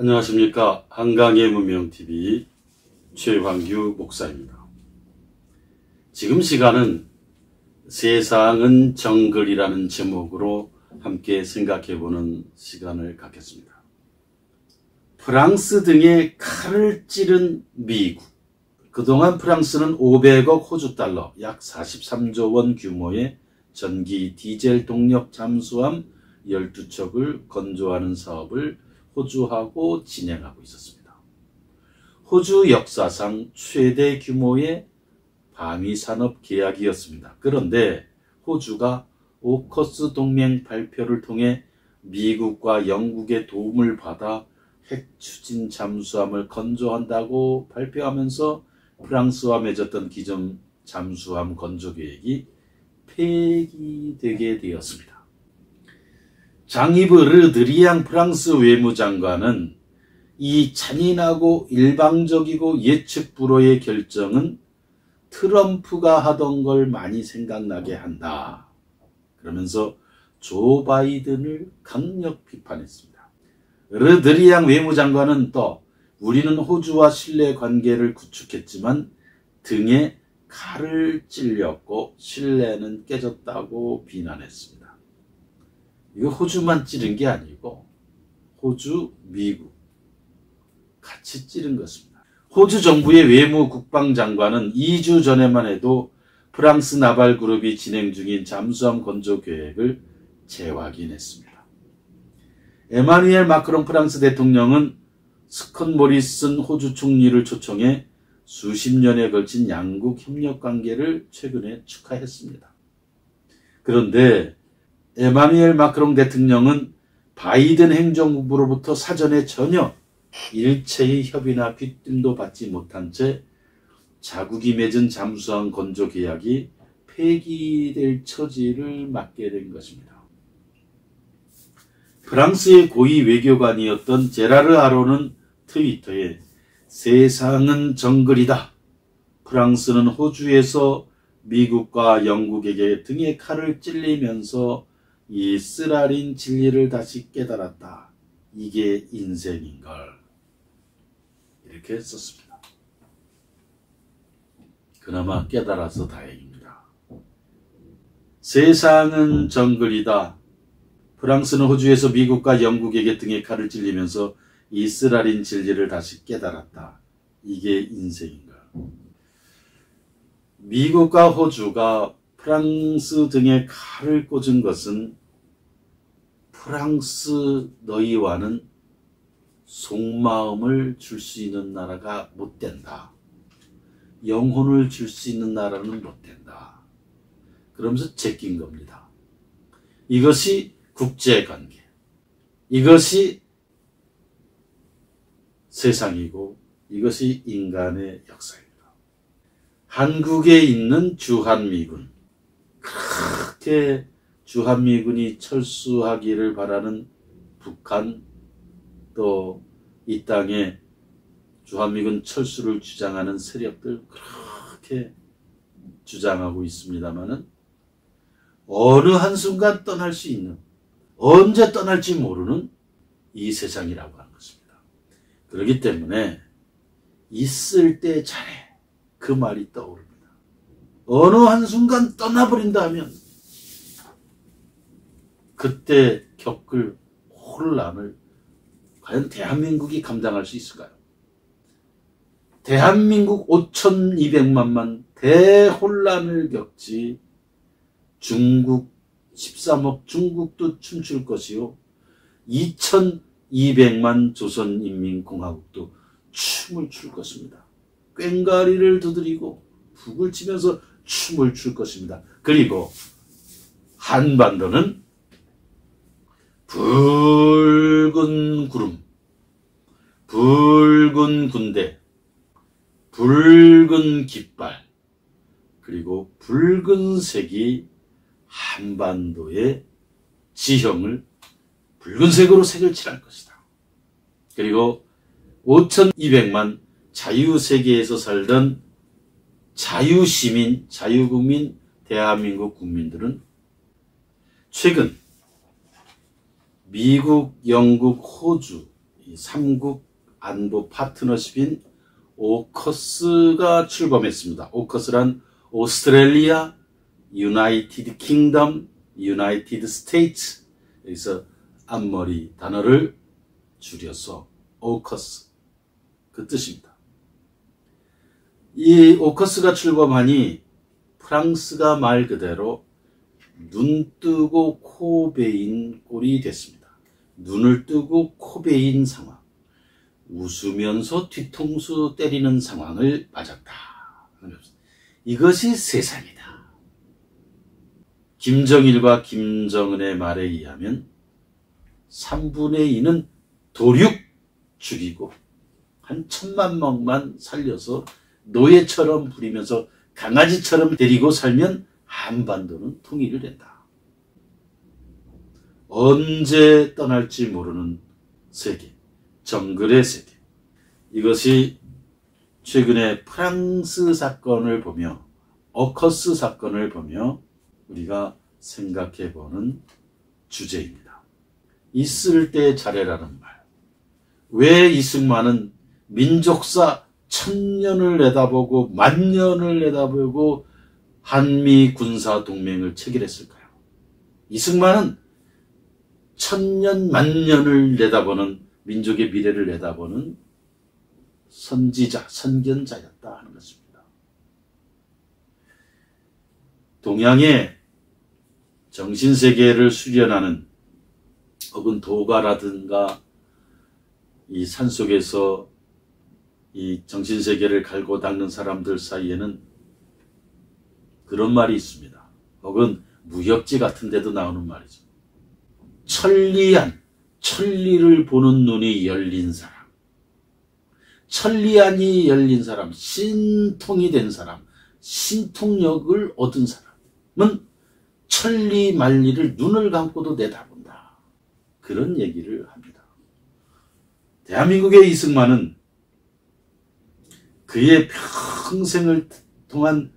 안녕하십니까. 한강의 문명TV 최황규 목사입니다. 지금 시간은 세상은 정글이라는 제목으로 함께 생각해보는 시간을 갖겠습니다. 프랑스 등에 칼을 찌른 미국. 그동안 프랑스는 500억 호주달러, 약 43조 원 규모의 전기 디젤 동력 잠수함 12척을 건조하는 사업을 호주하고 진행하고 있었습니다. 호주 역사상 최대 규모의 방위산업 계약이었습니다. 그런데 호주가 오커스 동맹 발표를 통해 미국과 영국의 도움을 받아 핵 추진 잠수함을 건조한다고 발표하면서 프랑스와 맺었던 기존 잠수함 건조 계획이 폐기되게 되었습니다. 장이브 르 드리앙 프랑스 외무장관은 이 잔인하고 일방적이고 예측 불허의 결정은 트럼프가 하던 걸 많이 생각나게 한다. 그러면서 조 바이든을 강력 비판했습니다. 르 드리앙 외무장관은 또 우리는 호주와 신뢰 관계를 구축했지만 등에 칼을 찔렸고 신뢰는 깨졌다고 비난했습니다. 이거 호주만 찌른 게 아니고 호주, 미국 같이 찌른 것입니다. 호주 정부의 외무 국방장관은 2주 전에만 해도 프랑스 나발 그룹이 진행 중인 잠수함 건조 계획을 재확인했습니다. 에마누엘 마크롱 프랑스 대통령은 스콧 모리슨 호주 총리를 초청해 수십 년에 걸친 양국 협력 관계를 최근에 축하했습니다. 그런데 에마누엘 마크롱 대통령은 바이든 행정부로부터 사전에 전혀 일체의 협의나 귀띔도 받지 못한 채 자국이 맺은 잠수함 건조 계약이 폐기될 처지를 맞게 된 것입니다. 프랑스의 고위 외교관이었던 제라르 아론은 트위터에 세상은 정글이다. 프랑스는 호주에서 미국과 영국에게 등에 칼을 찔리면서 이 쓰라린 진리를 다시 깨달았다. 이게 인생인걸. 이렇게 썼습니다. 그나마 깨달아서 다행입니다. 세상은 정글이다. 프랑스는 호주에서 미국과 영국에게 등에 칼을 찔리면서 이 쓰라린 진리를 다시 깨달았다. 이게 인생인걸. 미국과 호주가 프랑스 등에 칼을 꽂은 것은 프랑스 너희와는 속마음을 줄 수 있는 나라가 못 된다. 영혼을 줄 수 있는 나라는 못 된다. 그러면서 제낀 겁니다. 이것이 국제관계. 이것이 세상이고 이것이 인간의 역사입니다. 한국에 있는 주한미군. 그렇게 주한미군이 철수하기를 바라는 북한, 또 이 땅에 주한미군 철수를 주장하는 세력들 그렇게 주장하고 있습니다마는 어느 한순간 떠날 수 있는, 언제 떠날지 모르는 이 세상이라고 하는 것입니다. 그렇기 때문에 있을 때 잘해. 그 말이 떠오릅니다. 어느 한순간 떠나버린다 하면 그때 겪을 혼란을 과연 대한민국이 감당할 수 있을까요? 대한민국 5,200만만 대혼란을 겪지 중국 13억 중국도 춤출 것이요 2,200만 조선인민공화국도 춤을 출 것입니다. 꽹과리를 두드리고 북을 치면서 춤을 출 것입니다. 그리고 한반도는 붉은 구름, 붉은 군대, 붉은 깃발, 그리고 붉은색이 한반도의 지형을 붉은색으로 색을 칠할 것이다. 그리고 5,200만 자유세계에서 살던 자유시민, 자유국민, 대한민국 국민들은 최근 미국, 영국, 호주 이 삼국 안보 파트너십인 오커스가 출범했습니다. 오커스란 오스트레일리아, 유나이티드 킹덤, 유나이티드 스테이츠, 여기서 앞머리 단어를 줄여서 오커스, 그 뜻입니다. 이 오커스가 출범하니 프랑스가 말 그대로 눈 뜨고 코 베인 꼴이 됐습니다. 눈을 뜨고 코 베인 상황, 웃으면서 뒤통수 때리는 상황을 맞았다. 이것이 세상이다. 김정일과 김정은의 말에 의하면 3분의 2는 도륙 죽이고 한 1000만 명만 살려서 노예처럼 부리면서 강아지처럼 데리고 살면 한반도는 통일이 된다. 언제 떠날지 모르는 세계, 정글의 세계. 이것이 최근에 프랑스 사건을 보며, 오커스 사건을 보며 우리가 생각해보는 주제입니다. 있을 때 잘해라는 말. 왜 이승만은 민족사 1000년을 내다보고 만년을 내다보고 한미 군사 동맹을 체결했을까요? 이승만은 1000년 만년을 내다보는, 민족의 미래를 내다보는 선지자, 선견자였다 하는 것입니다. 동양의 정신세계를 수련하는 혹은 도가라든가 이 산속에서 이 정신세계를 갈고 닦는 사람들 사이에는 그런 말이 있습니다. 혹은 무협지 같은 데도 나오는 말이죠. 천리안, 천리를 보는 눈이 열린 사람, 천리안이 열린 사람, 신통이 된 사람, 신통력을 얻은 사람은 천리만리를 눈을 감고도 내다본다. 그런 얘기를 합니다. 대한민국의 이승만은 그의 평생을 동안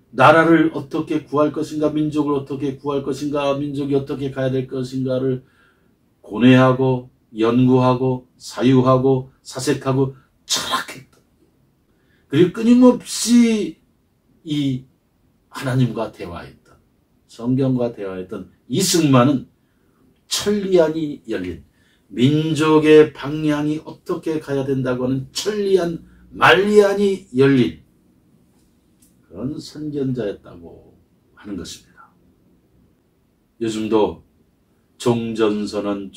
나라를 어떻게 구할 것인가, 민족을 어떻게 구할 것인가, 민족이 어떻게 가야 될 것인가를 고뇌하고 연구하고 사유하고 사색하고 철학했다. 그리고 끊임없이 이 하나님과 대화했던, 성경과 대화했던 이승만은 천리안이 열린, 민족의 방향이 어떻게 가야 된다고 하는 천리안, 만리안이 열린 그런 선견자였다고 하는 것입니다. 요즘도 종전선언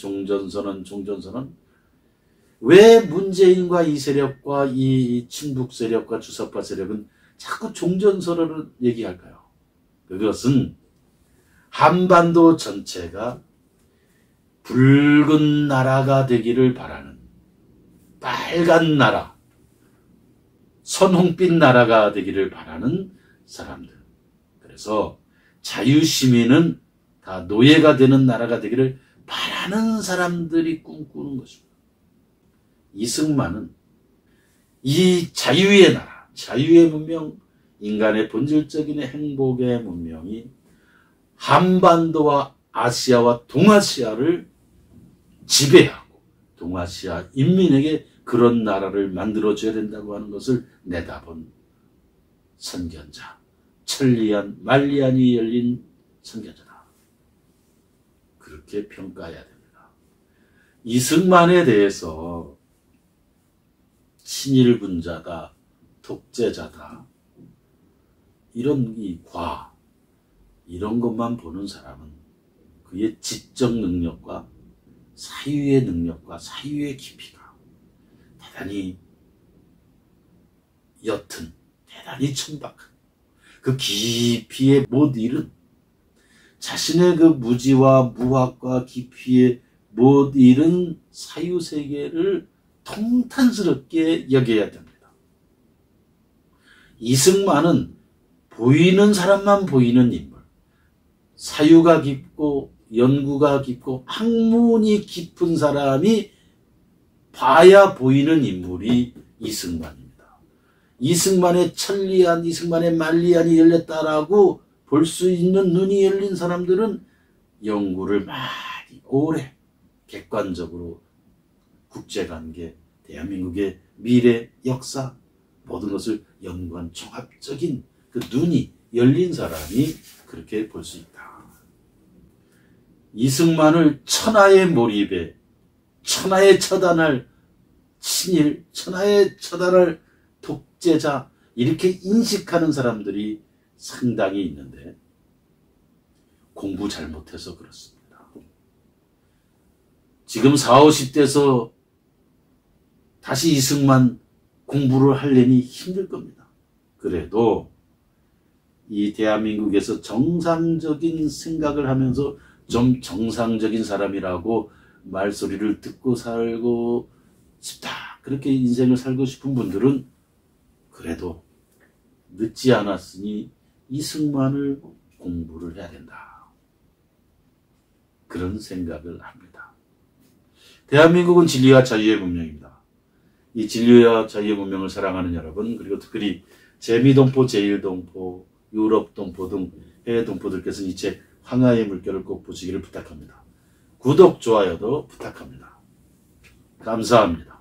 왜 문재인과 이 세력과 이 친북 세력과 주사파 세력은 자꾸 종전선언을 얘기할까요? 그것은 한반도 전체가 붉은 나라가 되기를 바라는, 빨간 나라, 선홍빛 나라가 되기를 바라는 사람들. 그래서 자유시민은 다 노예가 되는 나라가 되기를 바라는 사람들이 꿈꾸는 것입니다. 이승만은 이 자유의 나라, 자유의 문명, 인간의 본질적인 행복의 문명이 한반도와 아시아와 동아시아를 지배하고 동아시아 인민에게 그런 나라를 만들어줘야 된다고 하는 것을 내다본 선견자, 천리안, 만리안이 열린 선견자다. 그렇게 평가해야 됩니다. 이승만에 대해서 친일군자다, 독재자다, 이런 이런 것만 보는 사람은 그의 지적 능력과 사유의 능력과 사유의 깊이가 대단히 옅은, 대단히 천박한, 그 깊이에 못 이른, 자신의 그 무지와 무학과 깊이에 못 이른 사유세계를 통탄스럽게 여겨야 됩니다. 이승만은 보이는 사람만 보이는 인물, 사유가 깊고 연구가 깊고 학문이 깊은 사람이 봐야 보이는 인물이 이승만입니다. 이승만의 천리안, 이승만의 만리안이 열렸다라고 볼 수 있는 눈이 열린 사람들은 연구를 많이 오래 객관적으로 국제관계, 대한민국의 미래, 역사 모든 것을 연구한 종합적인 그 눈이 열린 사람이 그렇게 볼 수 있다. 이승만을 천하의 몰입에 천하에 처단할 친일, 천하에 처단할 독재자 이렇게 인식하는 사람들이 상당히 있는데 공부 잘못해서 그렇습니다. 지금 40, 50대에서 다시 이승만 공부를 하려니 힘들 겁니다. 그래도 이 대한민국에서 정상적인 생각을 하면서 좀 정상적인 사람이라고 말소리를 듣고 살고 싶다. 그렇게 인생을 살고 싶은 분들은 그래도 늦지 않았으니 이승만을 공부를 해야 된다. 그런 생각을 합니다. 대한민국은 진리와 자유의 문명입니다. 이 진리와 자유의 문명을 사랑하는 여러분, 그리고 특별히 재미동포, 제일동포, 유럽동포 등 해외 동포들께서 이 책 황하의 물결을 꼭 보시기를 부탁합니다. 구독, 좋아요도 부탁합니다. 감사합니다.